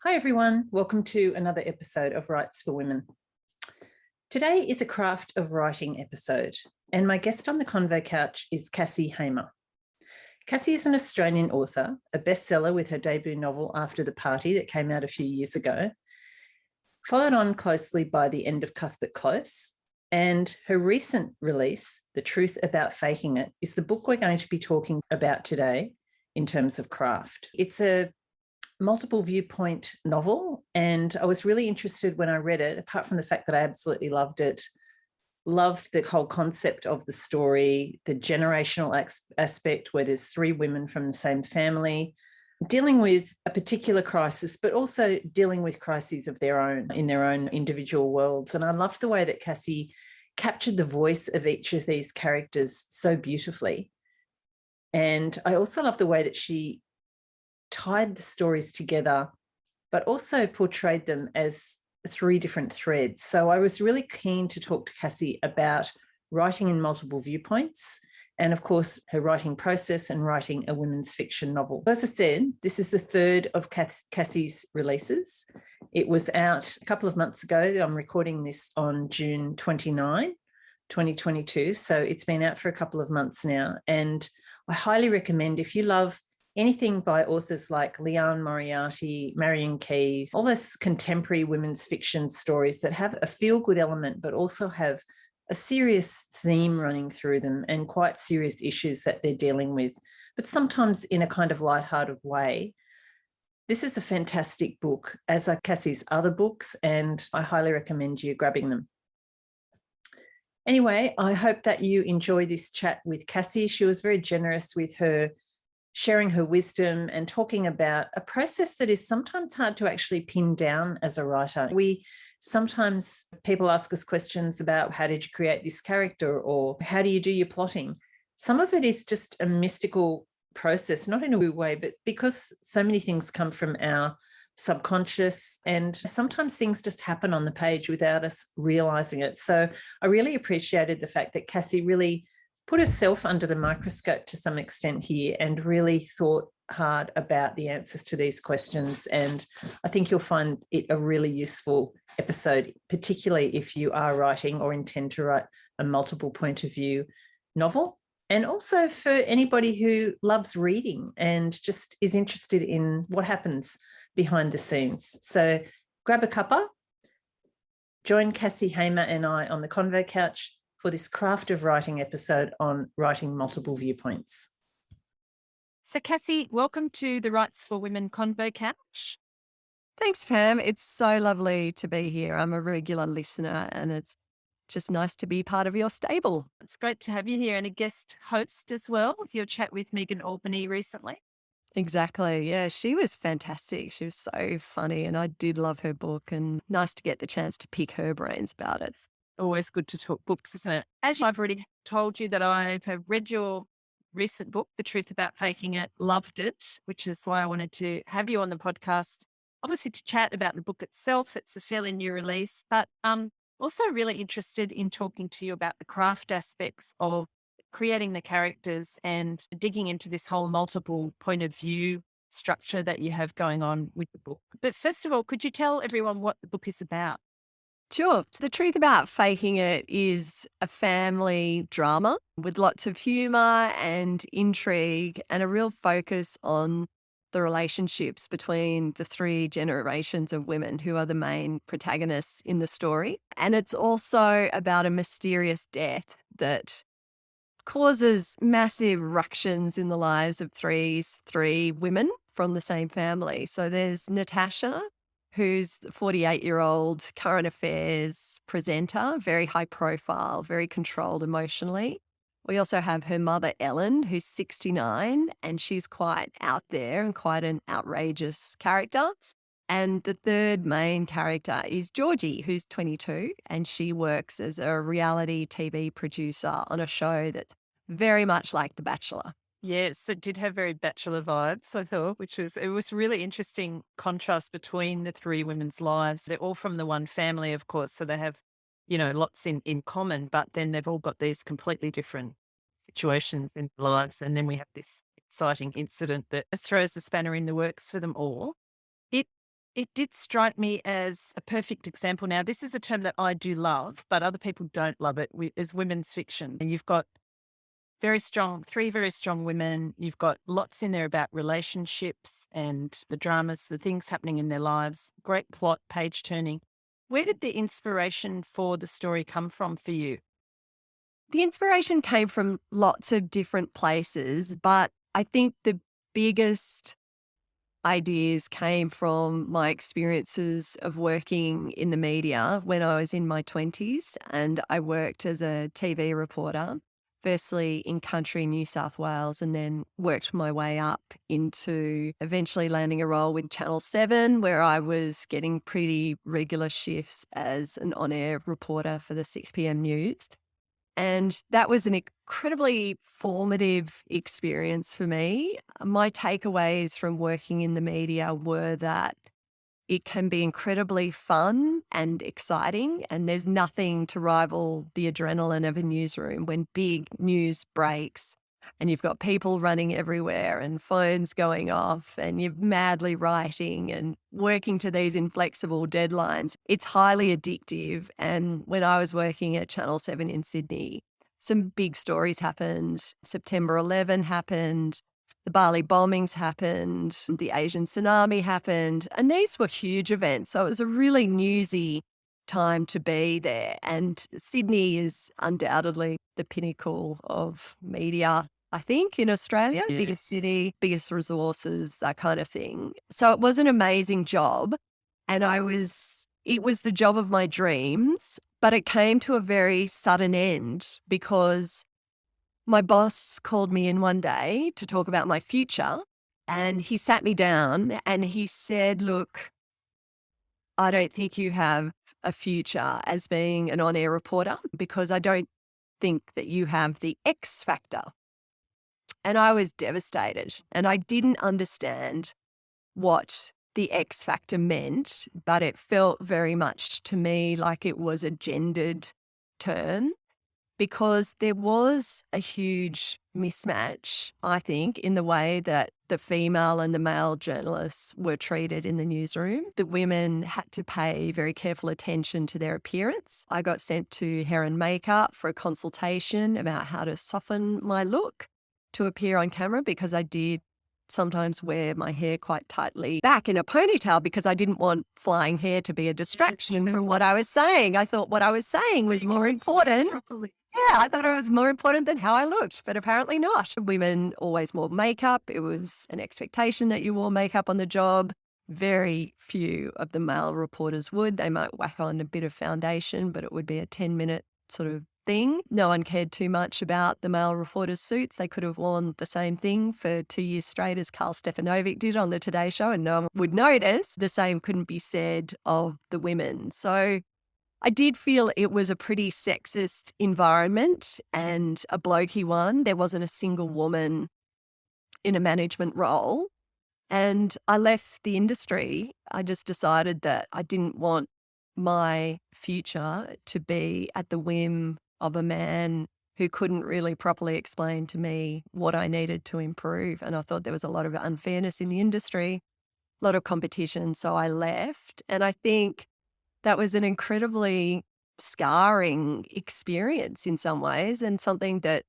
Hi everyone, welcome to another episode of Writes for Women. Today is a craft of writing episode, and my guest on the convo couch is Cassie Hamer. Cassie is an Australian author, a bestseller with her debut novel After the Party that came out a few years ago, followed on closely by The End of Cuthbert Close, and her recent release, The Truth About Faking It, is the book we're going to be talking about today in terms of craft. It's a multiple viewpoint novel, and I was really interested when I read it, apart from the fact that I absolutely loved it, loved the whole concept of the story, the generational aspect where there's three women from the same family dealing with a particular crisis, but also dealing with crises of their own in their own individual worlds. And I loved the way that Cassie captured the voice of each of these characters so beautifully. And I also love the way that she tied the stories together, but also portrayed them as three different threads. So I was really keen to talk to Cassie about writing in multiple viewpoints and, of course, her writing process and writing a women's fiction novel. As I said, this is the third of Cassie's releases. It was out a couple of months ago. I'm recording this on June 29, 2022. So it's been out for a couple of months now. And I highly recommend, if you love anything by authors like Leanne Moriarty, Marion Keyes, all those contemporary women's fiction stories that have a feel-good element, but also have a serious theme running through them and quite serious issues that they're dealing with, but sometimes in a kind of lighthearted way. This is a fantastic book, as are Cassie's other books, and I highly recommend you grabbing them. Anyway, I hope that you enjoy this chat with Cassie. She was very generous with her sharing her wisdom and talking about a process that is sometimes hard to actually pin down as a writer. Sometimes people ask us questions about how did you create this character or how do you do your plotting? Some of it is just a mystical process, not in a weird way, but because so many things come from our subconscious, and sometimes things just happen on the page without us realizing it. So I really appreciated the fact that Cassie really put herself under the microscope to some extent here and really thought hard about the answers to these questions. And I think you'll find it a really useful episode, particularly if you are writing or intend to write a multiple point of view novel. And also for anybody who loves reading and just is interested in what happens behind the scenes. So grab a cuppa, join Cassie Hamer and I on the convo couch for this craft of writing episode on writing multiple viewpoints. So, Cassie, welcome to the Rights for Women Convo Couch. Thanks, Pam. It's so lovely to be here. I'm a regular listener and it's just nice to be part of your stable. It's great to have you here and a guest host as well with your chat with Megan Albany recently. Exactly. Yeah, she was fantastic. She was so funny and I did love her book, and nice to get the chance to pick her brains about it. Always good to talk books, isn't it? As I've already told you that I have read your recent book, The Truth About Faking It, loved it, which is why I wanted to have you on the podcast, obviously to chat about the book itself. It's a fairly new release, but also really interested in talking to you about the craft aspects of creating the characters and digging into this whole multiple point of view structure that you have going on with the book. But first of all, could you tell everyone what the book is about? Sure. The Truth About Faking It is a family drama with lots of humour and intrigue and a real focus on the relationships between the three generations of women who are the main protagonists in the story. And it's also about a mysterious death that causes massive ructions in the lives of three women from the same family. So there's Natasha, who's the 48-year-old current affairs presenter, very high profile, very controlled emotionally. We also have her mother, Ellen, who's 69, and she's quite out there and quite an outrageous character. And the third main character is Georgie, who's 22, and she works as a reality TV producer on a show that's very much like The Bachelor. Yes, it did have very bachelor vibes, I thought, it was really interesting contrast between the three women's lives. They're all from the one family, of course, so they have, lots in common, but then they've all got these completely different situations in their lives. And then we have this exciting incident that throws the spanner in the works for them all. It it did strike me as a perfect example. Now, this is a term that I do love, but other people don't love it, as women's fiction. And you've got three very strong women. You've got lots in there about relationships and the dramas, the things happening in their lives. Great plot, page turning. Where did the inspiration for the story come from for you? The inspiration came from lots of different places, but I think the biggest ideas came from my experiences of working in the media when I was in my 20s, and I worked as a TV reporter, firstly in country New South Wales, and then worked my way up into eventually landing a role with Channel 7, where I was getting pretty regular shifts as an on-air reporter for the 6 p.m. news. And that was an incredibly formative experience for me. My takeaways from working in the media were that it can be incredibly fun and exciting, and there's nothing to rival the adrenaline of a newsroom when big news breaks and you've got people running everywhere and phones going off and you're madly writing and working to these inflexible deadlines. It's highly addictive. And when I was working at Channel 7 in Sydney, some big stories happened. September 11 happened. The Bali bombings happened, the Asian tsunami happened, and these were huge events. So it was a really newsy time to be there. And Sydney is undoubtedly the pinnacle of media, I think, in Australia. Yeah. Biggest city, biggest resources, that kind of thing. So it was an amazing job. And it was the job of my dreams, but it came to a very sudden end because my boss called me in one day to talk about my future, and he sat me down and he said, "Look, I don't think you have a future as being an on-air reporter because I don't think that you have the X factor." And I was devastated, and I didn't understand what the X factor meant, but it felt very much to me like it was a gendered term, because there was a huge mismatch, I think, in the way that the female and the male journalists were treated in the newsroom. The women had to pay very careful attention to their appearance. I got sent to hair and makeup for a consultation about how to soften my look to appear on camera, because I did sometimes wear my hair quite tightly back in a ponytail because I didn't want flying hair to be a distraction from what I was saying. I thought what I was saying was more important. Yeah, I thought it was more important than how I looked, but apparently not. Women always wore makeup. It was an expectation that you wore makeup on the job. Very few of the male reporters would. They might whack on a bit of foundation, but it would be a 10-minute sort of thing. No one cared too much about the male reporters' suits. They could have worn the same thing for 2 years straight as Carl Stefanovic did on the Today Show, and no one would notice. The same couldn't be said of the women. So I did feel it was a pretty sexist environment and a blokey one. There wasn't a single woman in a management role. And I left the industry. I just decided that I didn't want my future to be at the whim of a man who couldn't really properly explain to me what I needed to improve. And I thought there was a lot of unfairness in the industry, a lot of competition. So I left. And I think that was an incredibly scarring experience in some ways, and something that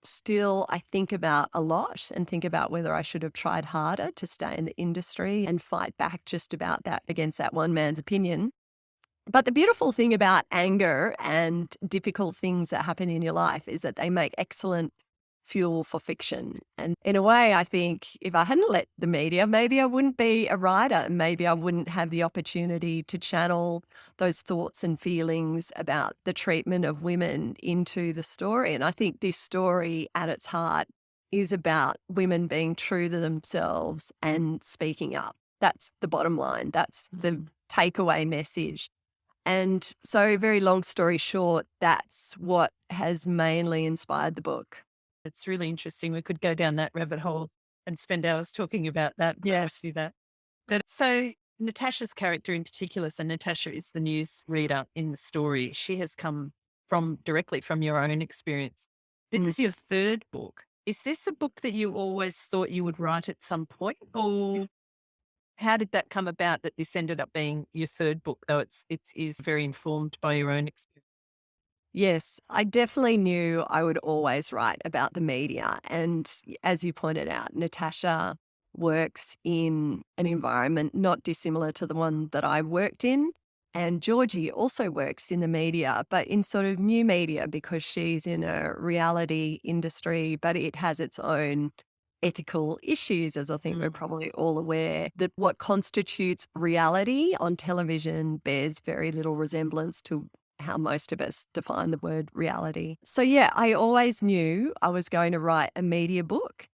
still I think about a lot, and think about whether I should have tried harder to stay in the industry and fight back just about that against that one man's opinion. But the beautiful thing about anger and difficult things that happen in your life is that they make excellent fuel for fiction. And in a way, I think if I hadn't let the media, maybe I wouldn't be a writer, and maybe I wouldn't have the opportunity to channel those thoughts and feelings about the treatment of women into the story. And I think this story at its heart is about women being true to themselves and speaking up. That's the bottom line. That's the takeaway message. And so, very long story short, that's what has mainly inspired the book. It's really interesting. We could go down that rabbit hole and spend hours talking about that. Yes. Do that. But so Natasha's character in particular, so Natasha is the news reader in the story. She has come directly from your own experience. This is your third book. Is this a book that you always thought you would write at some point, or How did that come about that this ended up being your third book, though it is very informed by your own experience? Yes, I definitely knew I would always write about the media. And as you pointed out, Natasha works in an environment not dissimilar to the one that I worked in. And Georgie also works in the media, but in sort of new media because she's in a reality industry, but it has its own ethical issues, as I think we're probably all aware, that what constitutes reality on television bears very little resemblance to how most of us define the word reality. So, yeah, I always knew I was going to write a media book.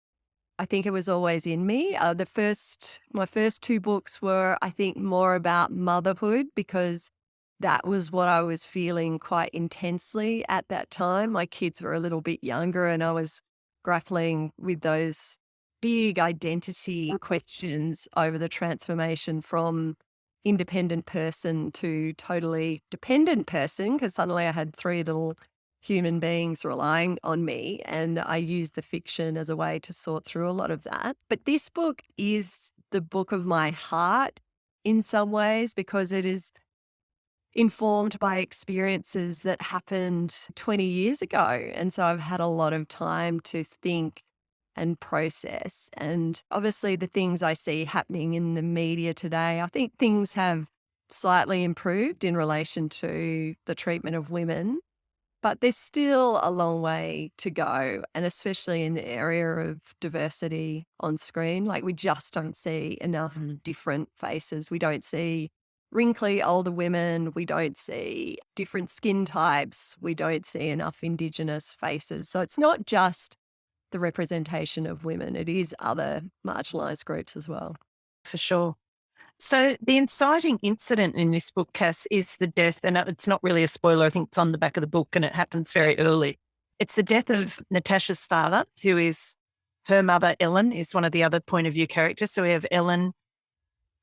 I think it was always in me. My first two books were, I think, more about motherhood because that was what I was feeling quite intensely at that time. My kids were a little bit younger and I was grappling with those big identity questions over the transformation from independent person to totally dependent person because suddenly I had three little human beings relying on me. And I used the fiction as a way to sort through a lot of that. But this book is the book of my heart in some ways because it is informed by experiences that happened 20 years ago. And so I've had a lot of time to think and process. And obviously, the things I see happening in the media today, I think things have slightly improved in relation to the treatment of women. But there's still a long way to go, and especially in the area of diversity on screen. Like, we just don't see enough different faces. We don't see wrinkly older women. We don't see different skin types. We don't see enough Indigenous faces. So it's not just the representation of women, it is other marginalised groups as well. For sure. So the inciting incident in this book, Cass, is the death, and it's not really a spoiler. I think it's on the back of the book and it happens very early. It's the death of Natasha's father, who is her mother, Ellen, is one of the other point of view characters. So we have Ellen,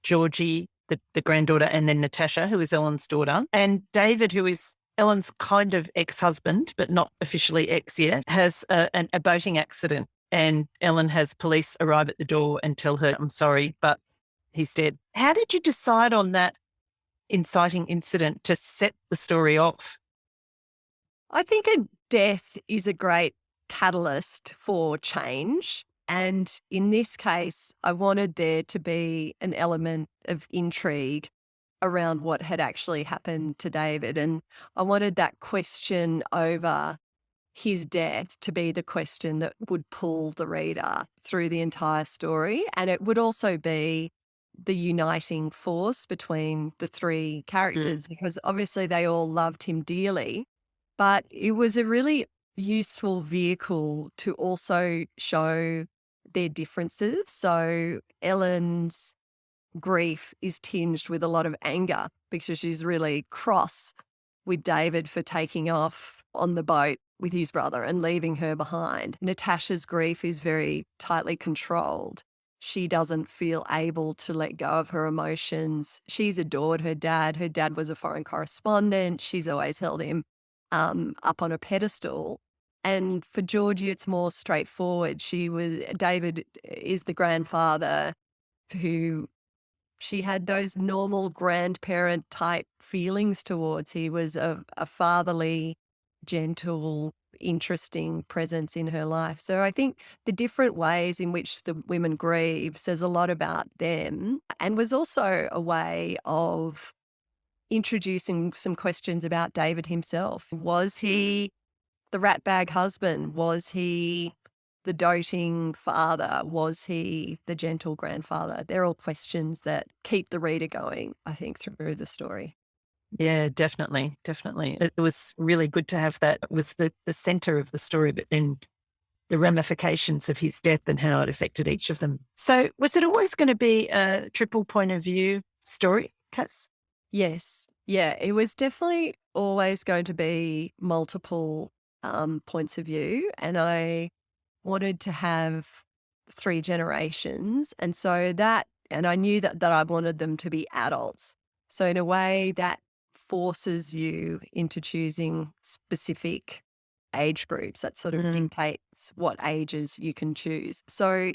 Georgie, the granddaughter, and then Natasha, who is Ellen's daughter. And David, who is Ellen's kind of ex-husband, but not officially ex yet, has a boating accident. And Ellen has police arrive at the door and tell her, I'm sorry, but he's dead. How did you decide on that inciting incident to set the story off? I think a death is a great catalyst for change. And in this case, I wanted there to be an element of intrigue around what had actually happened to David. And I wanted that question over his death to be the question that would pull the reader through the entire story. And it would also be the uniting force between the three characters because obviously they all loved him dearly, but it was a really useful vehicle to also show their differences. So Ellen's grief is tinged with a lot of anger because she's really cross with David for taking off on the boat with his brother and leaving her behind. Natasha's grief is very tightly controlled. She doesn't feel able to let go of her emotions. She's adored her dad. Her dad was a foreign correspondent. She's always held him up on a pedestal. And for Georgie, it's more straightforward. David is the grandfather who she had those normal grandparent type feelings towards. He was a fatherly, gentle, interesting presence in her life. So I think the different ways in which the women grieve says a lot about them and was also a way of introducing some questions about David himself. Was he the ratbag husband? Was he the doting father? Was he the gentle grandfather? They're all questions that keep the reader going, I think, through the story. Yeah, definitely. Definitely. It was really good to have that. It was the center of the story, but then the ramifications of his death and how it affected each of them. So was it always going to be a triple point of view story, Cass? Yes. Yeah, it was definitely always going to be multiple points of view. And I wanted to have three generations. And I knew that I wanted them to be adults. So in a way that forces you into choosing specific age groups. That sort of dictates what ages you can choose. So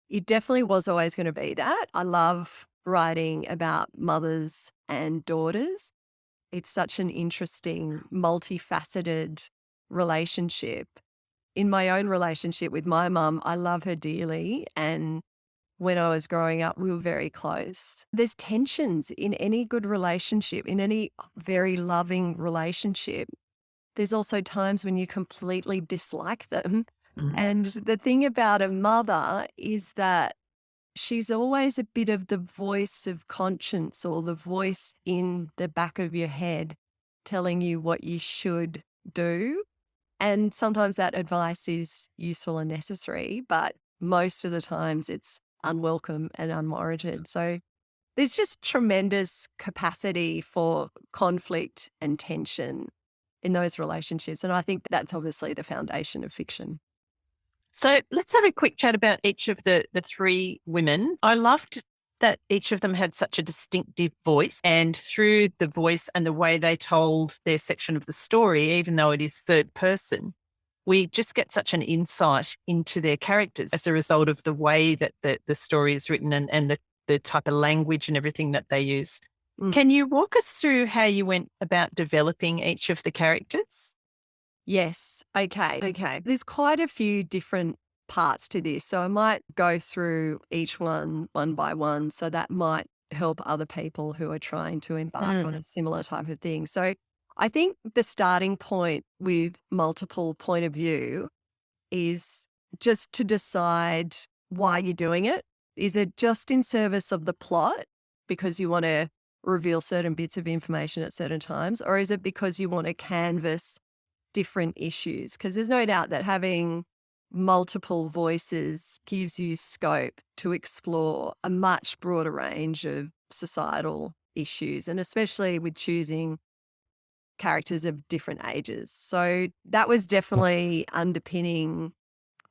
it definitely was always going to be that. I love writing about mothers and daughters. It's such an interesting, multifaceted relationship. In my own relationship with my mum, I love her dearly. And when I was growing up, we were very close. There's tensions in any good relationship, in any very loving relationship. There's also times when you completely dislike them. And the thing about a mother is that she's always a bit of the voice of conscience or the voice in the back of your head telling you what you should do. And sometimes that advice is useful and necessary, but most of the times it's unwelcome and unwarranted. So there's just tremendous capacity for conflict and tension in those relationships. And I think that's obviously the foundation of fiction. So let's have a quick chat about each of the three women. I loved that each of them had such a distinctive voice, and through the voice and the way they told their section of the story, even though it is third person, we just get such an insight into their characters as a result of the way that the story is written and the type of language and everything that they use. Can you walk us through how you went about developing each of the characters? Yes. Okay. There's quite a few different parts to this. So I might go through each one by one. So that might help other people who are trying to embark on a similar type of thing. So I think the starting point with multiple point of view is just to decide why you're doing it. Is it just in service of the plot because you want to reveal certain bits of information at certain times? Or is it because you want to canvas different issues? Because there's no doubt that having multiple voices gives you scope to explore a much broader range of societal issues, and especially with choosing characters of different ages. So that was definitely underpinning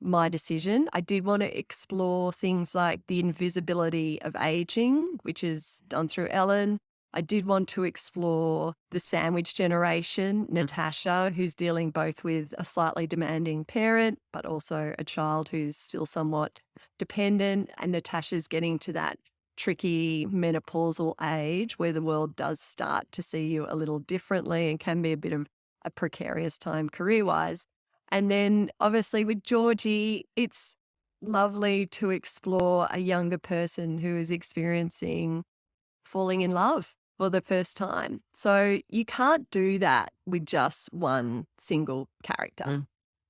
my decision. I did want to explore things like the invisibility of aging, which is done through Ellen. I did want to explore the sandwich generation, Natasha, who's dealing both with a slightly demanding parent, but also a child who's still somewhat dependent. And Natasha's getting to that tricky menopausal age where the world does start to see you a little differently and can be a bit of a precarious time career-wise. And then obviously with Georgie, it's lovely to explore a younger person who is experiencing falling in love for the first time. So you can't do that with just one single character.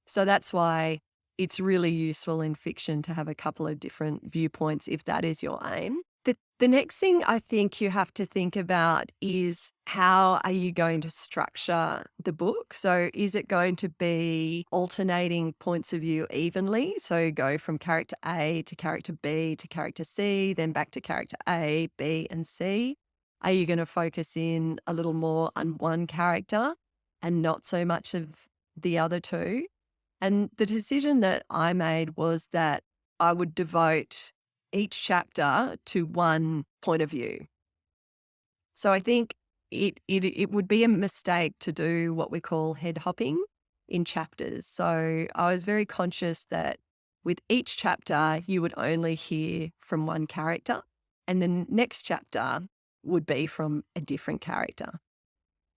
So that's why it's really useful in fiction to have a couple of different viewpoints if that is your aim. The next thing I think you have to think about is how are you going to structure the book? So is it going to be alternating points of view evenly? So go from character A to character B to character C, then back to character A, B, and C? Are you going to focus in a little more on one character and not so much of the other two? And the decision that I made was that I would devote each chapter to one point of view. So I think it would be a mistake to do what we call head hopping in chapters. So I was very conscious that with each chapter, you would only hear from one character, and the next chapter would be from a different character.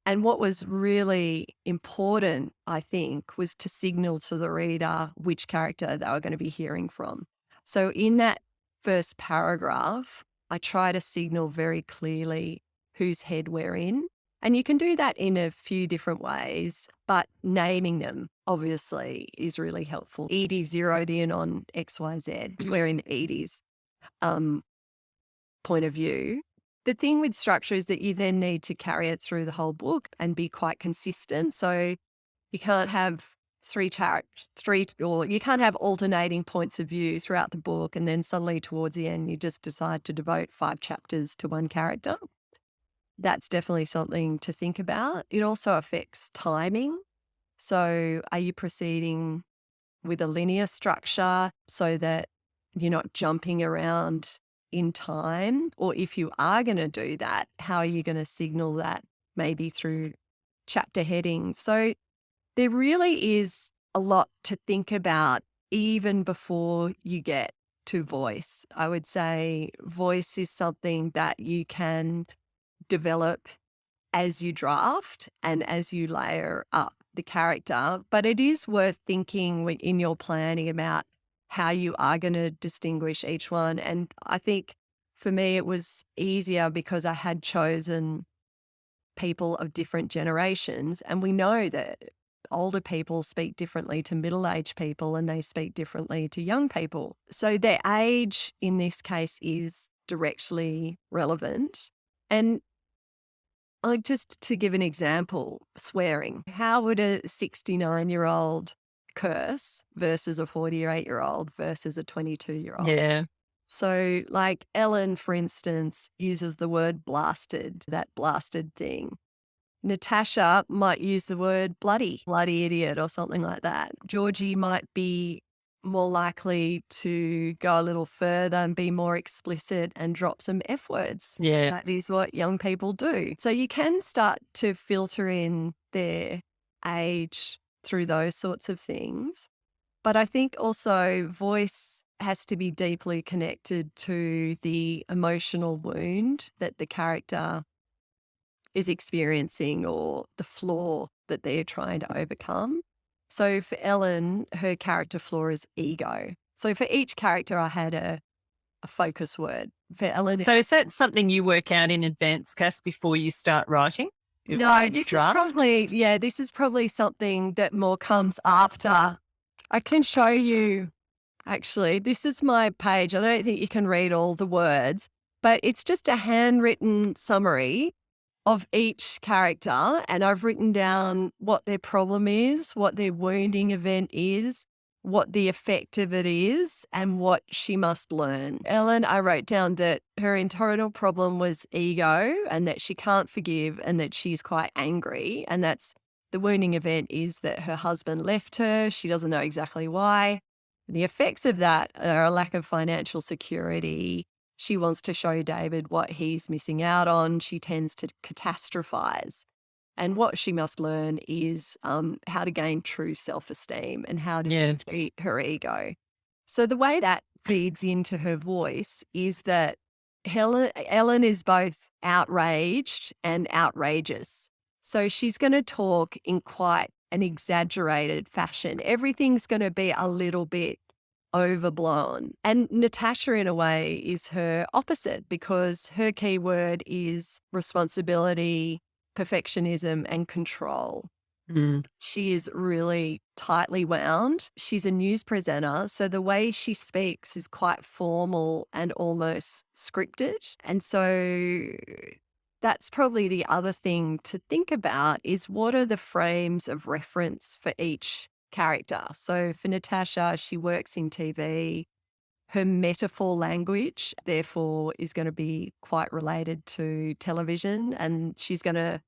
And what was really important, I think, was to signal to the reader which character they were going to be hearing from. So in that first paragraph, I try to signal very clearly whose head we're in. And you can do that in a few different ways, but naming them obviously is really helpful. Edie zeroed in on XYZ. We're in Edie's point of view. The thing with structure is that you then need to carry it through the whole book and be quite consistent. So you can't have you can't have alternating points of view throughout the book, and then suddenly towards the end you just decide to devote 5 chapters to one character. That's definitely something to think about. It also affects timing. So are you proceeding with a linear structure so that you're not jumping around in time? Or if you are going to do that, how are you going to signal that maybe through chapter headings? So there really is a lot to think about even before you get to voice. I would say voice is something that you can develop as you draft and as you layer up the character, but it is worth thinking in your planning about how you are going to distinguish each one. And I think for me, it was easier because I had chosen people of different generations. And we know that older people speak differently to middle-aged people and they speak differently to young people. So their age in this case is directly relevant. And just to give an example, swearing. How would a 69-year-old curse versus a 48-year-old versus a 22-year-old? Yeah. So like Ellen, for instance, uses the word blasted, that blasted thing. Natasha might use the word bloody idiot or something like that. Georgie might be more likely to go a little further and be more explicit and drop some F words. Yeah. That is what young people do. So you can start to filter in their age through those sorts of things. But I think also voice has to be deeply connected to the emotional wound that the character is experiencing or the flaw that they're trying to overcome. So for Ellen, her character flaw is ego. So for each character, I had a focus word. For Ellen, So is that something you work out in advance, Cass, before you start writing? no, this is probably something that more comes after. I can show you, actually, this is my page. I don't think you can read all the words, but it's just a handwritten summary of each character, and I've written down what their problem is, what their wounding event is, what the effect of it is, and what she must learn. Ellen, I wrote down that her internal problem was ego and that she can't forgive and that she's quite angry, and that's the wounding event is that her husband left her. She doesn't know exactly why. The effects of that are a lack of financial security. She wants to show David what he's missing out on. She tends to catastrophize. And what she must learn is how to gain true self-esteem and how to defeat her ego. So the way that feeds into her voice is that Ellen is both outraged and outrageous. So she's going to talk in quite an exaggerated fashion. Everything's going to be a little bit overblown. And Natasha, in a way, is her opposite because her key word is responsibility, perfectionism, and control. She is really tightly wound. She's a news presenter, so the way she speaks is quite formal and almost scripted. And so that's probably the other thing to think about is what are the frames of reference for each character. So for Natasha, she works in TV. Her metaphor language, therefore, is going to be quite related to television, and she's going to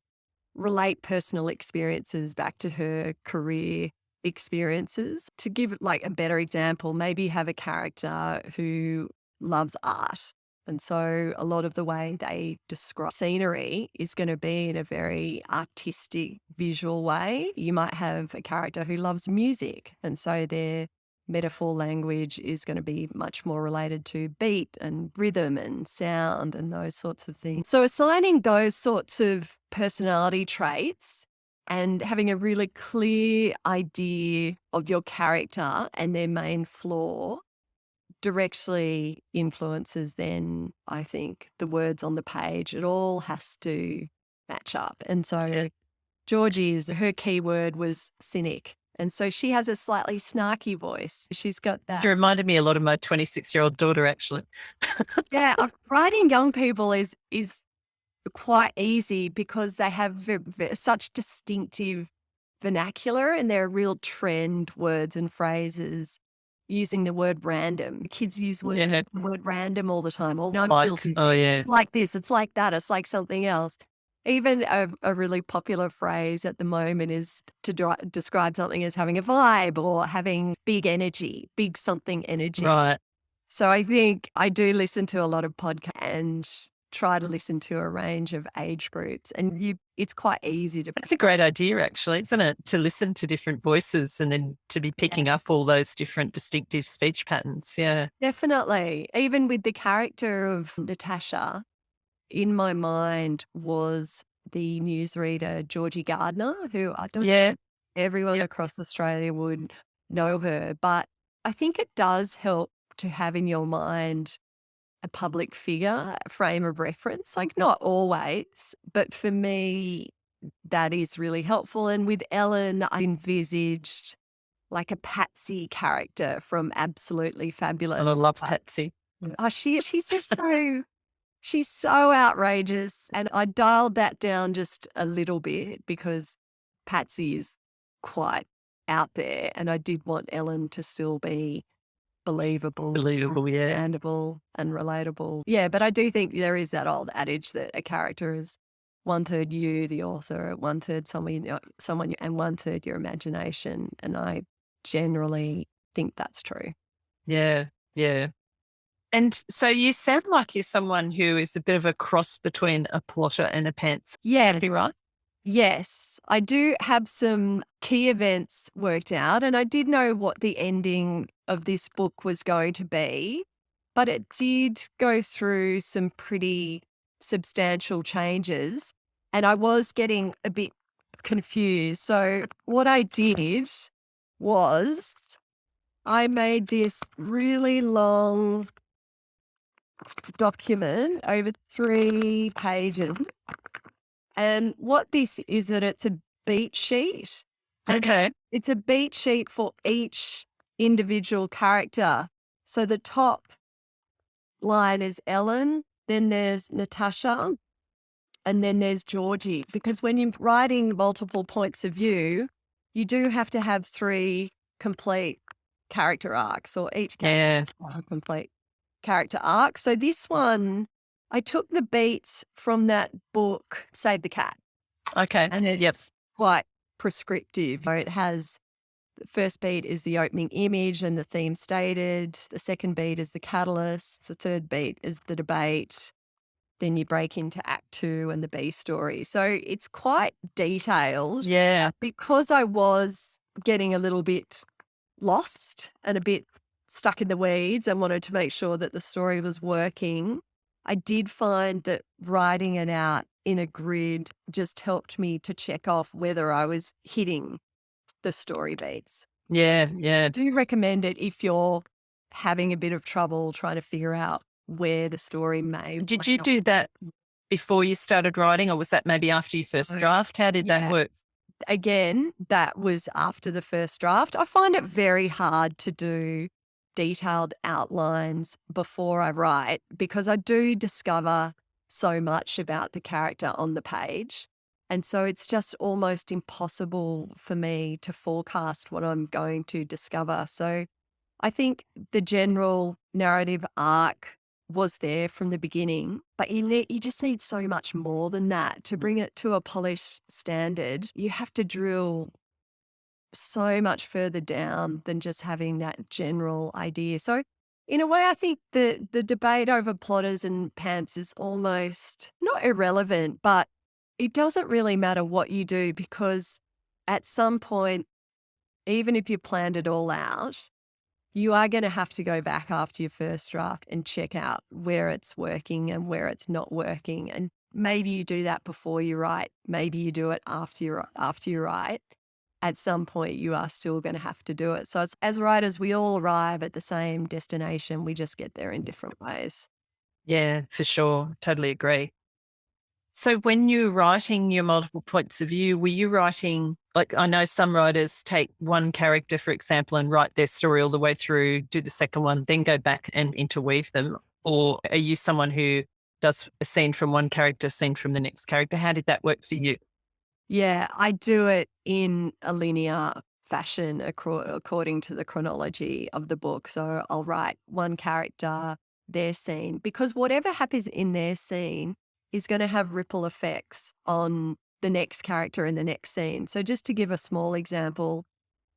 relate personal experiences back to her career experiences. To give like a better example, maybe you have a character who loves art. And so a lot of the way they describe scenery is going to be in a very artistic, visual way. You might have a character who loves music. And so their metaphor language is going to be much more related to beat and rhythm and sound and those sorts of things. So assigning those sorts of personality traits and having a really clear idea of your character and their main flaw directly influences then, I think, the words on the page. It all has to match up. And so Georgie's, her key word was cynic. And so she has a slightly snarky voice. She's got that. She reminded me a lot of my 26-year-old daughter, actually. Yeah, writing young people is quite easy because they have such distinctive vernacular and they're real trend words and phrases. Using the word random. Kids use the word random all the time. It's like this, it's like that, it's like something else. Even a really popular phrase at the moment is to describe something as having a vibe or having big energy, big something energy. Right. So I think I do listen to a lot of podcasts and try to listen to a range of age groups, and it's quite easy to. That's a great idea, actually, isn't it? To listen to different voices and then to be picking up all those different distinctive speech patterns. Yeah. Definitely. Even with the character of Natasha, in my mind was the newsreader Georgie Gardner, who I don't Yeah. think everyone across Australia would know her, but I think it does help to have in your mind a public figure, a frame of reference, like not always, but for me, that is really helpful. And with Ellen, I envisaged like a Patsy character from Absolutely Fabulous. And I love Patsy. Oh, she's just she's so outrageous. And I dialed that down just a little bit because Patsy is quite out there. And I did want Ellen to still be believable, Yeah. understandable and relatable. Yeah, but I do think there is that old adage that a character is 1/3 you, the author, 1/3 someone, and 1/3 your imagination. And I generally think that's true. Yeah. Yeah. And so you sound like you're someone who is a bit of a cross between a plotter and a pants. Yeah. Be right? Yes, I do have some key events worked out, and I did know what the ending of this book was going to be, but it did go through some pretty substantial changes, and I was getting a bit confused. So, what I did was I made this really long document over 3 pages. And what this is that it's a beat sheet. Okay. It's a beat sheet for each individual character. So the top line is Ellen, then there's Natasha, and then there's Georgie. Because when you're writing multiple points of view, you do have to have 3 complete character arcs, or each character has a complete character arc. So this one, I took the beats from that book, Save the Cat. Okay. And it's quite prescriptive. It has the first beat is the opening image and the theme stated. The second beat is the catalyst. The third beat is the debate. Then you break into Act 2 and the B story. So it's quite detailed. Yeah. Because I was getting a little bit lost and a bit stuck in the weeds and wanted to make sure that the story was working, I did find that writing it out in a grid just helped me to check off whether I was hitting the story beats. Yeah. Yeah. I do recommend it if you're having a bit of trouble trying to figure out where the story may. Did you do that before you started writing, or was that maybe after your first draft? How did that work? Again, that was after the first draft. I find it very hard to do detailed outlines before I write because I do discover so much about the character on the page. And so it's just almost impossible for me to forecast what I'm going to discover. So I think the general narrative arc was there from the beginning, but you just need so much more than that to bring it to a polished standard. You have to drill so much further down than just having that general idea. So in a way, I think the debate over plotters and pants is almost not irrelevant, but it doesn't really matter what you do because at some point, even if you planned it all out, you are going to have to go back after your first draft and check out where it's working and where it's not working. And maybe you do that before you write. Maybe you do it after you write. At some point, you are still going to have to do it. So as writers, we all arrive at the same destination. We just get there in different ways. Yeah, for sure. Totally agree. So when you're writing your multiple points of view, were you writing, like I know some writers take one character, for example, and write their story all the way through, do the second one, then go back and interweave them? Or are you someone who does a scene from one character, a scene from the next character? How did that work for you? Yeah, I do it in a linear fashion according to the chronology of the book. So I'll write one character, their scene, because whatever happens in their scene is going to have ripple effects on the next character in the next scene. So just to give a small example,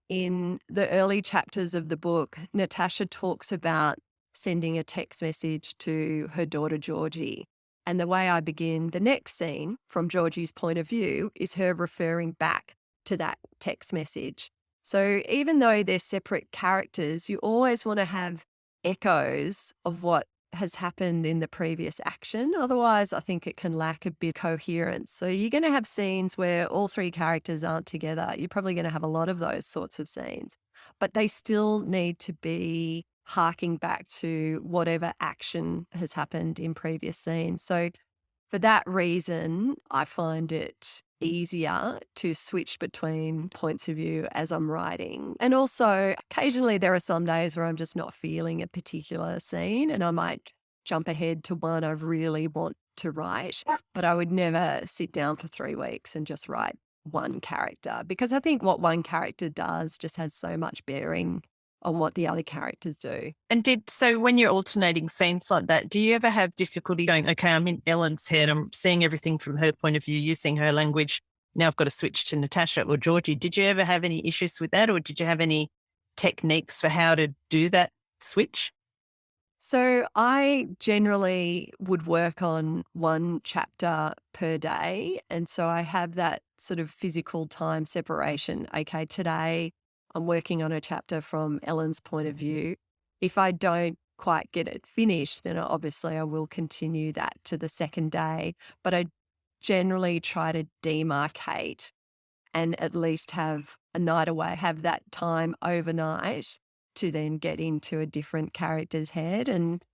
in the early chapters of the book, Natasha talks about sending a text message to her daughter, Georgie. And the way I begin the next scene from Georgie's point of view is her referring back to that text message. So even though they're separate characters, you always want to have echoes of what has happened in the previous action. Otherwise, I think it can lack a bit of coherence. So you're going to have scenes where all three characters aren't together. You're probably going to have a lot of those sorts of scenes, but they still need to be harking back to whatever action has happened in previous scenes. So for that reason, I find it easier to switch between points of view as I'm writing. And also, occasionally there are some days where I'm just not feeling a particular scene and I might jump ahead to one I really want to write, but I would never sit down for 3 weeks and just write one character, because I think what one character does just has so much bearing on what the other characters do. And so when you're alternating scenes like that, do you ever have difficulty going, okay, I'm in Ellen's head, I'm seeing everything from her point of view, using her language. Now I've got to switch to Natasha or Georgie. Did you ever have any issues with that, or did you have any techniques for how to do that switch? So I generally would work on one chapter per day. And so I have that sort of physical time separation. Okay, today I'm working on a chapter from Ellen's point of view. If I don't quite get it finished, then obviously I will continue that to the second day. But I generally try to demarcate and at least have a night away, have that time overnight to then get into a different character's head. And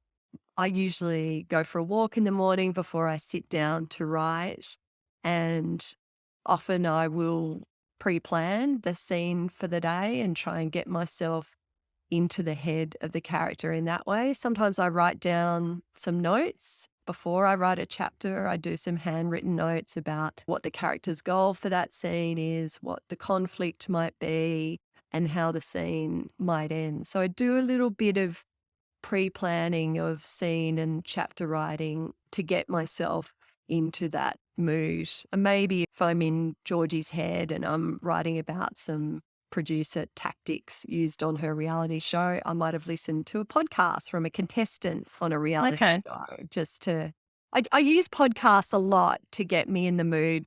I usually go for a walk in the morning before I sit down to write. And often I will pre-plan the scene for the day and try and get myself into the head of the character in that way. Sometimes I write down some notes before I write a chapter. I do some handwritten notes about what the character's goal for that scene is, what the conflict might be, and how the scene might end. So I do a little bit of pre-planning of scene and chapter writing to get myself into that mood. And maybe if I'm in Georgie's head and I'm writing about some producer tactics used on her reality show, I might have listened to a podcast from a contestant on a reality show just to, I use podcasts a lot to get me in the mood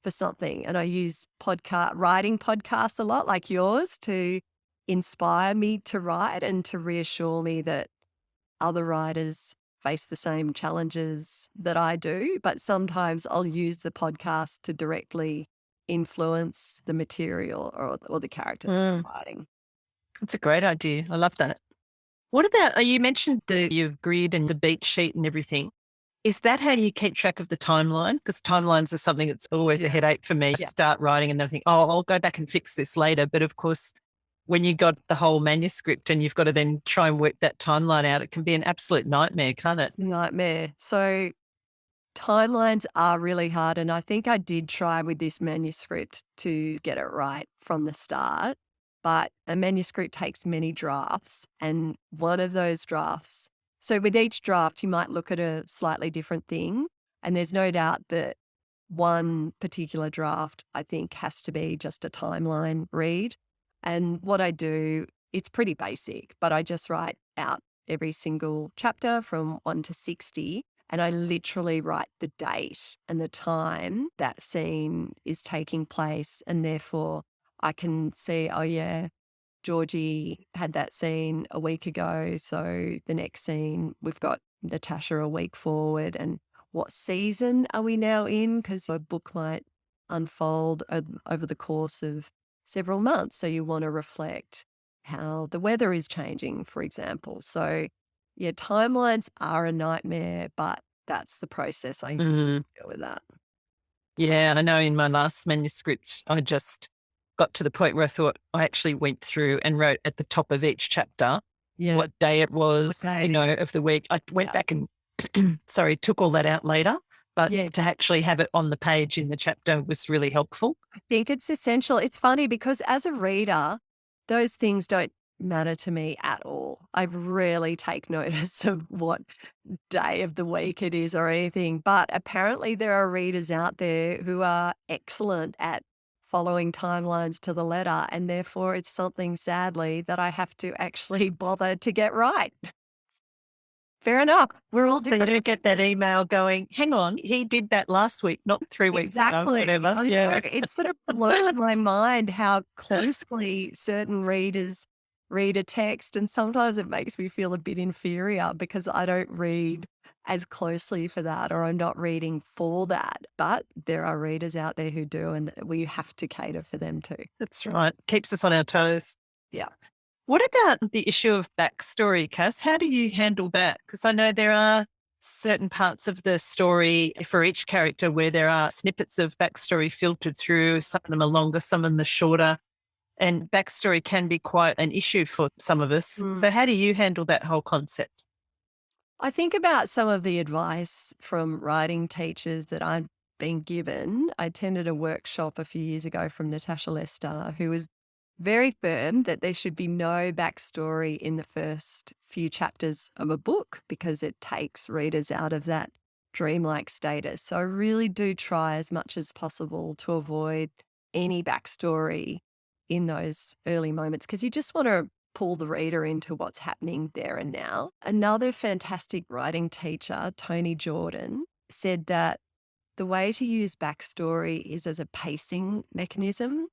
for something. And I use writing podcasts a lot like yours to inspire me to write and to reassure me that other writers face the same challenges that I do, but sometimes I'll use the podcast to directly influence the material or the character I'm writing. That's a great idea. I love that. What about, you mentioned your grid and the beat sheet and everything. Is that how you keep track of the timeline? Because timelines are something that's always a headache for me. Yeah. Start writing and then think, oh, I'll go back and fix this later. But of course, when you got the whole manuscript and you've got to then try and work that timeline out, it can be an absolute nightmare, can't it? Nightmare. So timelines are really hard. And I think I did try with this manuscript to get it right from the start. But a manuscript takes many drafts. And one of those drafts, so with each draft, you might look at a slightly different thing. And there's no doubt that one particular draft, I think, has to be just a timeline read. And what I do, it's pretty basic, but I just write out every single chapter from 1 to 60. And I literally write the date and the time that scene is taking place. And therefore I can see, oh yeah, Georgie had that scene a week ago. So the next scene, we've got Natasha a week forward. And what season are we now in? Because a book might unfold over the course of several months. So you want to reflect how the weather is changing, for example. So yeah, timelines are a nightmare, but that's the process I use to deal with that. Yeah, I know in my last manuscript, I just got to the point where I thought I actually went through and wrote at the top of each chapter what day it was, of the week. I went back and, took all that out later. But to actually have it on the page in the chapter was really helpful. I think it's essential. It's funny because as a reader, those things don't matter to me at all. I rarely take notice of what day of the week it is or anything. But apparently there are readers out there who are excellent at following timelines to the letter. And therefore it's something, sadly, that I have to actually bother to get right. Fair enough. We're all So you different. don't get that email going, hang on, he did that last week, not 3 weeks ago, Exactly. whatever. I Yeah. know. It sort of blows my mind how closely certain readers read a text. And sometimes it makes me feel a bit inferior because I don't read as closely for that, or I'm not reading for that. But there are readers out there who do, and we have to cater for them too. That's right. Keeps us on our toes. Yeah. What about the issue of backstory, Cass? How do you handle that? Because I know there are certain parts of the story for each character where there are snippets of backstory filtered through. Some of them are longer, some of them are shorter. And backstory can be quite an issue for some of us. Mm. So how do you handle that whole concept? I think about some of the advice from writing teachers that I've been given. I attended a workshop a few years ago from Natasha Lester, who was very firm that there should be no backstory in the first few chapters of a book because it takes readers out of that dreamlike status. So I really do try as much as possible to avoid any backstory in those early moments because you just want to pull the reader into what's happening there and now. Another fantastic writing teacher, Tony Jordan, said that the way to use backstory is as a pacing mechanism.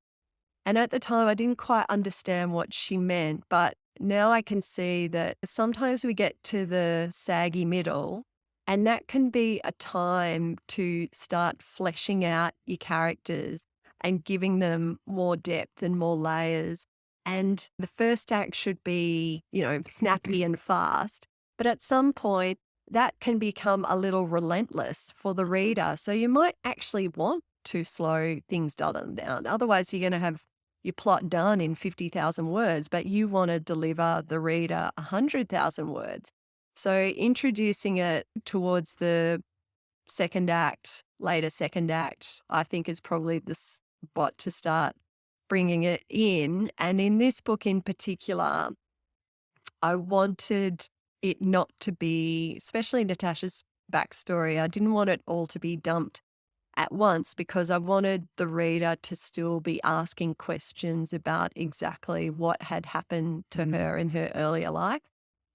And at the time, I didn't quite understand what she meant, but now I can see that sometimes we get to the saggy middle, and that can be a time to start fleshing out your characters and giving them more depth and more layers. And the first act should be, snappy and fast. But at some point, that can become a little relentless for the reader. So you might actually want to slow things down. Otherwise, you're going to have your plot done in 50,000 words, but you want to deliver the reader 100,000 words. So introducing it towards the later second act, I think is probably the spot to start bringing it in. And in this book in particular, I wanted it not to be, especially Natasha's backstory, I didn't want it all to be dumped at once because I wanted the reader to still be asking questions about exactly what had happened to her in her earlier life.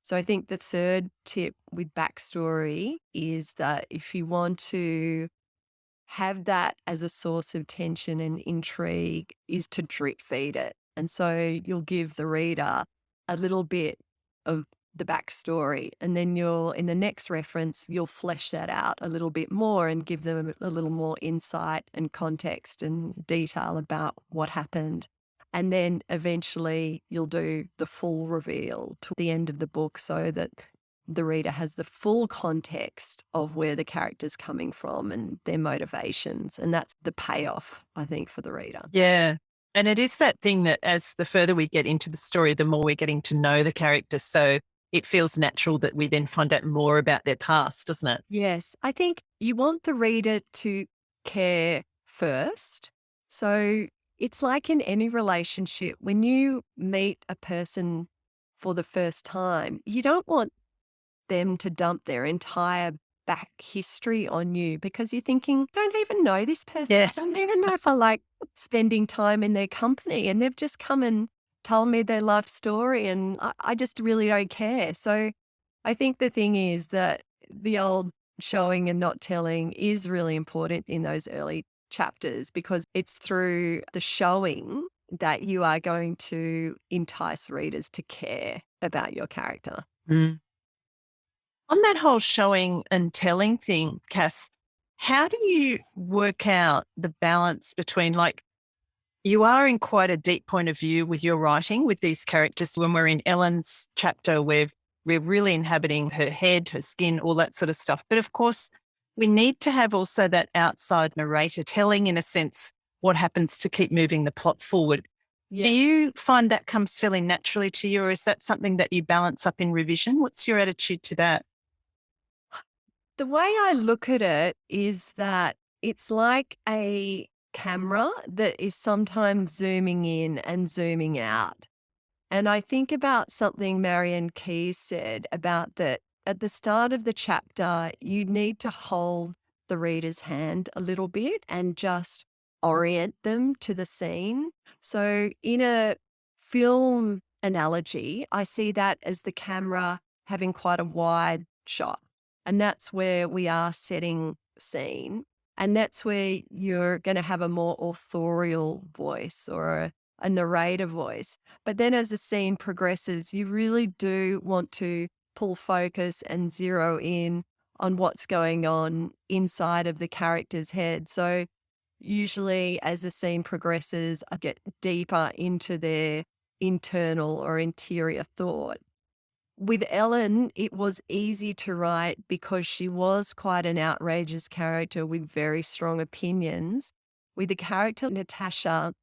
So I think the third tip with backstory is that if you want to have that as a source of tension and intrigue is to drip feed it. And so you'll give the reader a little bit of the backstory, and then in the next reference, you'll flesh that out a little bit more and give them a little more insight and context and detail about what happened. And then eventually you'll do the full reveal to the end of the book so that the reader has the full context of where the character's coming from and their motivations. And that's the payoff, I think, for the reader. Yeah. And it is that thing that as the further we get into the story, the more we're getting to know the character. So it feels natural that we then find out more about their past, doesn't it? Yes. I think you want the reader to care first. So it's like in any relationship, when you meet a person for the first time, you don't want them to dump their entire back history on you because you're thinking, I don't even know this person. Yeah. I don't even know if I like spending time in their company. And they've just come and told me their life story and I just really don't care. So I think the thing is that the old showing and not telling is really important in those early chapters because it's through the showing that you are going to entice readers to care about your character. Mm. On that whole showing and telling thing, Cass, how do you work out the balance between you are in quite a deep point of view with your writing with these characters. When we're in Ellen's chapter, we're really inhabiting her head, her skin, all that sort of stuff. But of course, we need to have also that outside narrator telling, in a sense, what happens to keep moving the plot forward. Yeah. Do you find that comes fairly naturally to you, or is that something that you balance up in revision? What's your attitude to that? The way I look at it is that it's like a camera that is sometimes zooming in and zooming out. And I think about something Marianne Keyes said about that at the start of the chapter, you need to hold the reader's hand a little bit and just orient them to the scene. So in a film analogy, I see that as the camera having quite a wide shot. And that's where we are setting scene. And that's where you're going to have a more authorial voice or a narrator voice. But then as the scene progresses, you really do want to pull focus and zero in on what's going on inside of the character's head. So usually as the scene progresses, I get deeper into their internal or interior thought. With Ellen, it was easy to write because she was quite an outrageous character with very strong opinions. With the character Natasha,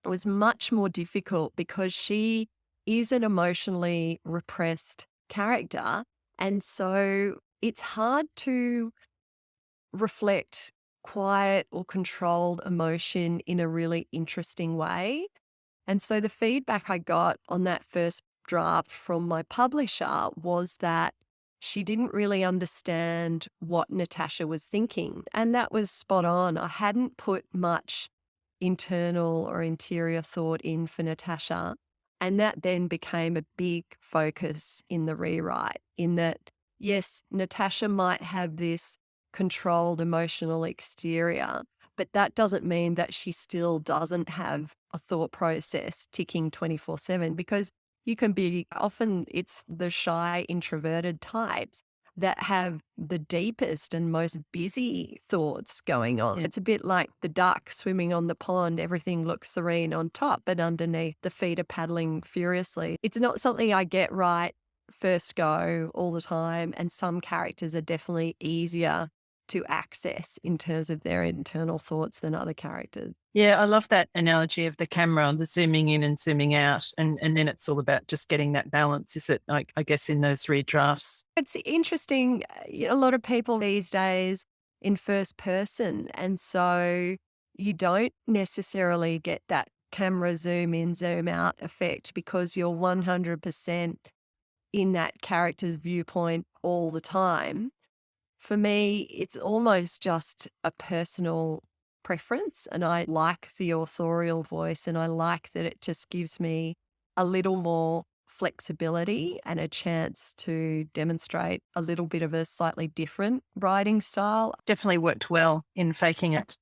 it was much more difficult because she is an emotionally repressed character. And so it's hard to reflect quiet or controlled emotion in a really interesting way. And so the feedback I got on that first draft from my publisher was that she didn't really understand what Natasha was thinking. And that was spot on. I hadn't put much internal or interior thought in for Natasha. And that then became a big focus in the rewrite, in that, yes, Natasha might have this controlled emotional exterior, but that doesn't mean that she still doesn't have a thought process ticking 24/7, because you can be, often it's the shy, introverted types that have the deepest and most busy thoughts going on. Yeah. It's a bit like the duck swimming on the pond. Everything looks serene on top, but underneath the feet are paddling furiously. It's not something I get right first go all the time. And some characters are definitely easier to access in terms of their internal thoughts than other characters. Yeah, I love that analogy of the camera, the zooming in and zooming out. And then it's all about just getting that balance, is it? Like, I guess in those redrafts. It's interesting. A lot of people these days in first person. And so you don't necessarily get that camera zoom in, zoom out effect because you're 100% in that character's viewpoint all the time. For me, it's almost just a personal preference, and I like the authorial voice, and I like that it just gives me a little more flexibility and a chance to demonstrate a little bit of a slightly different writing style. Definitely worked well in faking it.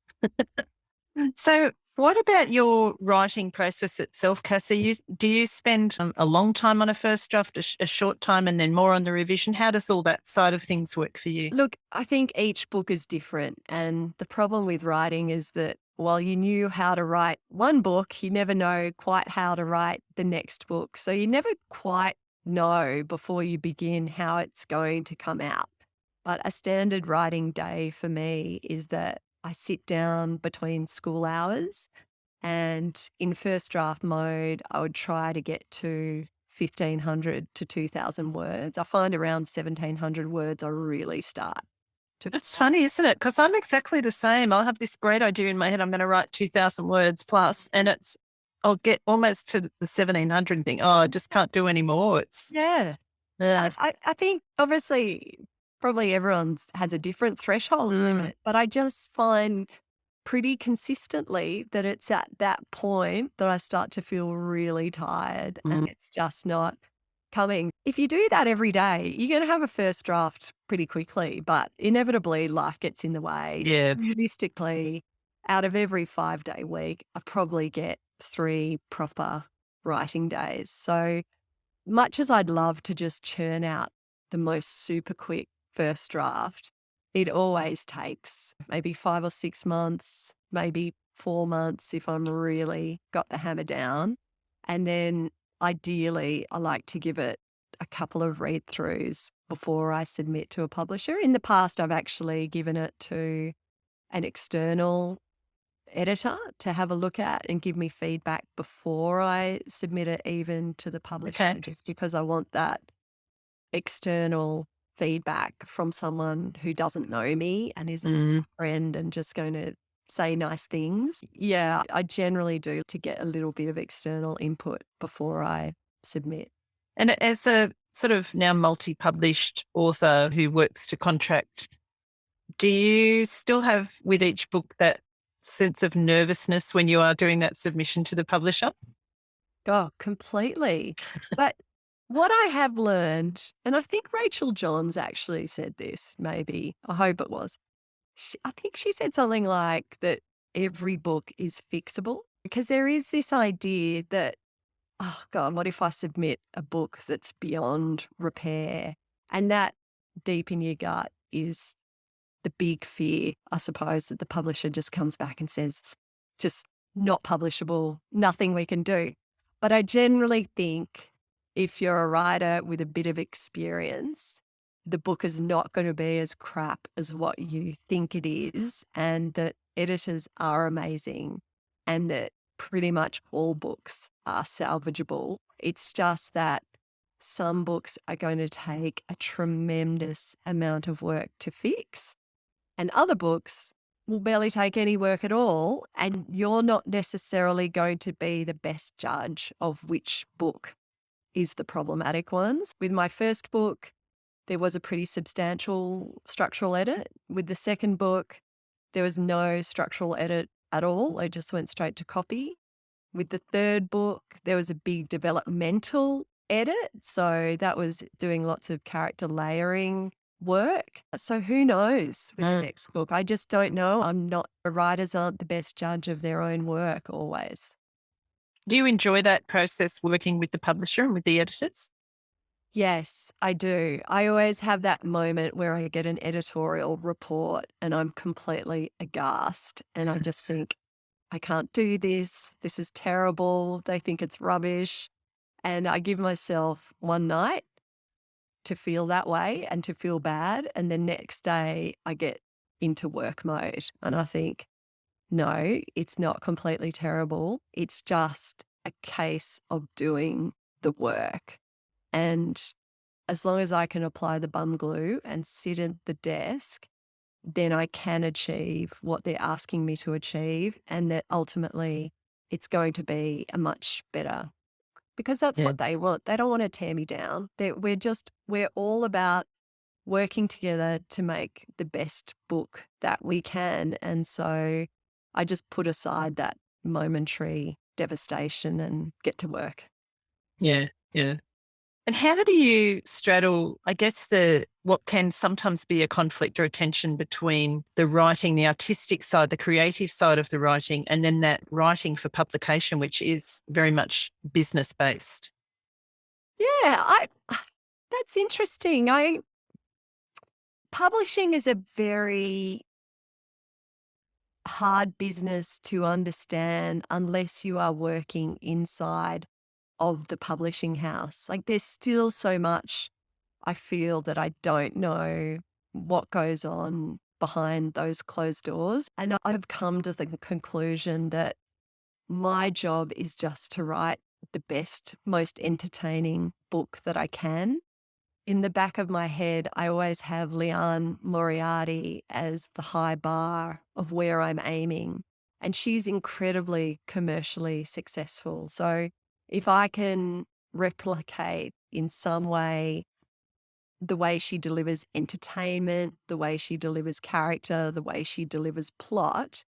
So what about your writing process itself, Cassie? Do you spend a long time on a first draft, a short time, and then more on the revision? How does all that side of things work for you? Look, I think each book is different. And the problem with writing is that while you knew how to write one book, you never know quite how to write the next book. So you never quite know before you begin how it's going to come out. But a standard writing day for me is that I sit down between school hours, and in first draft mode, I would try to get to 1,500 to 2,000 words. I find around 1,700 words I really start to. It's funny, isn't it? Because I'm exactly the same. I'll have this great idea in my head. I'm going to write 2,000 words plus, and I'll get almost to the 1,700 and think, oh, I just can't do any more. Yeah. I think obviously probably everyone has a different threshold limit, but I just find pretty consistently that it's at that point that I start to feel really tired and it's just not coming. If you do that every day, you're going to have a first draft pretty quickly, but inevitably life gets in the way. Yeah. Realistically, out of every 5-day week, I probably get 3 proper writing days. So much as I'd love to just churn out the most super quick first draft, it always takes maybe 5 or 6 months, maybe 4 months if I'm really got the hammer down. And then ideally, I like to give it a couple of read-throughs before I submit to a publisher. In the past, I've actually given it to an external editor to have a look at and give me feedback before I submit it even to the publisher, just because I want that external feedback from someone who doesn't know me and isn't a friend and just going to say nice things. Yeah, I generally do to get a little bit of external input before I submit. And as a sort of now multi-published author who works to contract, do you still have with each book that sense of nervousness when you are doing that submission to the publisher? Oh, completely. But What I have learned, and I think Rachel Johns actually said this, maybe, I hope it was. I think she said something like that every book is fixable because there is this idea that, oh God, what if I submit a book that's beyond repair? And that deep in your gut is the big fear, I suppose, that the publisher just comes back and says, just not publishable, nothing we can do. But I generally think if you're a writer with a bit of experience, the book is not going to be as crap as what you think it is, and that editors are amazing, and that pretty much all books are salvageable. It's just that some books are going to take a tremendous amount of work to fix, and other books will barely take any work at all, and you're not necessarily going to be the best judge of which book is the problematic ones. With my first book, there was a pretty substantial structural edit. With the second book, there was no structural edit at all. I just went straight to copy. With the third book, there was a big developmental edit. So that was doing lots of character layering work. So who knows with the next book? I just don't know. Writers aren't the best judge of their own work always. Do you enjoy that process working with the publisher and with the editors? Yes, I do. I always have that moment where I get an editorial report and I'm completely aghast and I just think, I can't do this. This is terrible. They think it's rubbish. And I give myself one night to feel that way and to feel bad. And the next day I get into work mode and I think, no, it's not completely terrible. It's just a case of doing the work. And as long as I can apply the bum glue and sit at the desk, then I can achieve what they're asking me to achieve. And that ultimately it's going to be a much better, because that's what they want. They don't want to tear me down. We're all about working together to make the best book that we can. And so I just put aside that momentary devastation and get to work. Yeah, yeah. And how do you straddle, I guess, what can sometimes be a conflict or a tension between the writing, the artistic side, the creative side of the writing, and then that writing for publication, which is very much business based? Yeah, that's interesting. Publishing is a very hard business to understand unless you are working inside of the publishing house. Like there's still so much I feel that I don't know what goes on behind those closed doors. And I've come to the conclusion that my job is just to write the best, most entertaining book that I can. In the back of my head, I always have Liane Moriarty as the high bar of where I'm aiming. And she's incredibly commercially successful. So if I can replicate in some way the way she delivers entertainment, the way she delivers character, the way she delivers plot,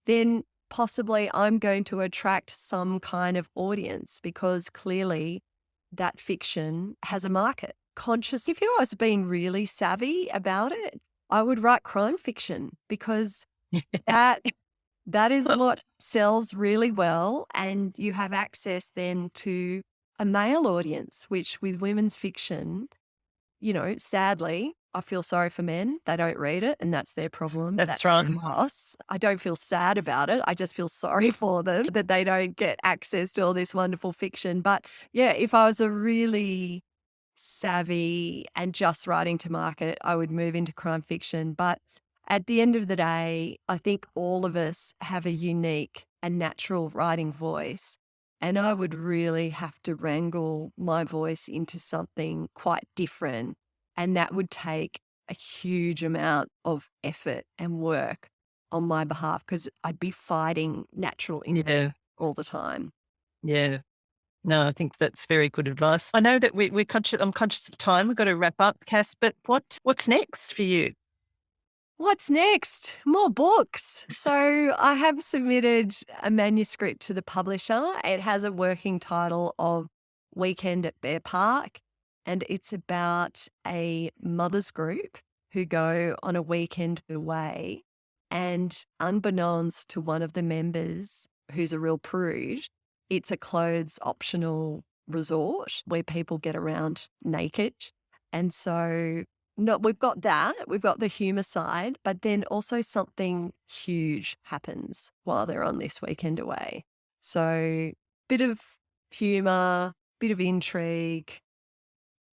then possibly I'm going to attract some kind of audience, because clearly that fiction has a market. If I was being really savvy about it, I would write crime fiction, because that is what sells really well, and you have access then to a male audience, which with women's fiction, sadly, I feel sorry for men. They don't read it, and that's their problem. That's right. Us. I don't feel sad about it. I just feel sorry for them that they don't get access to all this wonderful fiction. But yeah, if I was a really savvy and just writing to market, I would move into crime fiction. But at the end of the day, I think all of us have a unique and natural writing voice. And I would really have to wrangle my voice into something quite different. And that would take a huge amount of effort and work on my behalf, because I'd be fighting natural instinct all the time. Yeah. No, I think that's very good advice. I know that we're conscious. I'm conscious of time. We've got to wrap up, Cass. But what's next for you? What's next? More books. So I have submitted a manuscript to the publisher. It has a working title of Weekend at Bear Park. and it's about a mothers group who go on a weekend away, and unbeknownst to one of the members, who's a real prude, it's a clothes optional resort where people get around naked. And so we've got that, we've got the humour side, but then also something huge happens while they're on this weekend away. So bit of humour, bit of intrigue,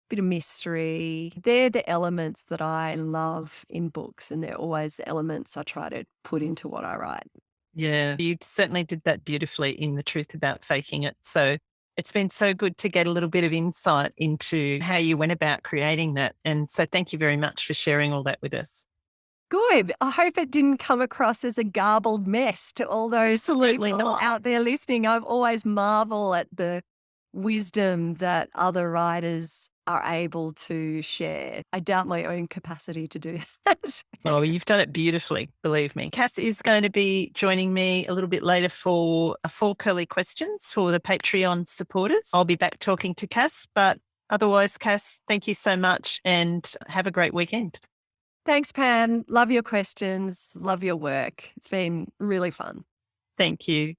bit of mystery. They're the elements that I love in books, and they're always the elements I try to put into what I write. Yeah, you certainly did that beautifully in The Truth About Faking It. So it's been so good to get a little bit of insight into how you went about creating that. And so thank you very much for sharing all that with us. Good. I hope it didn't come across as a garbled mess to all those Absolutely people not. out there listening. I've always marvel at the wisdom that other writers are able to share. I doubt my own capacity to do that. Oh, you've done it beautifully, believe me. Cass is going to be joining me a little bit later for a 4 curly questions for the Patreon supporters. I'll be back talking to Cass, but otherwise, Cass, thank you so much and have a great weekend. Thanks, Pam. Love your questions. Love your work. It's been really fun. Thank you.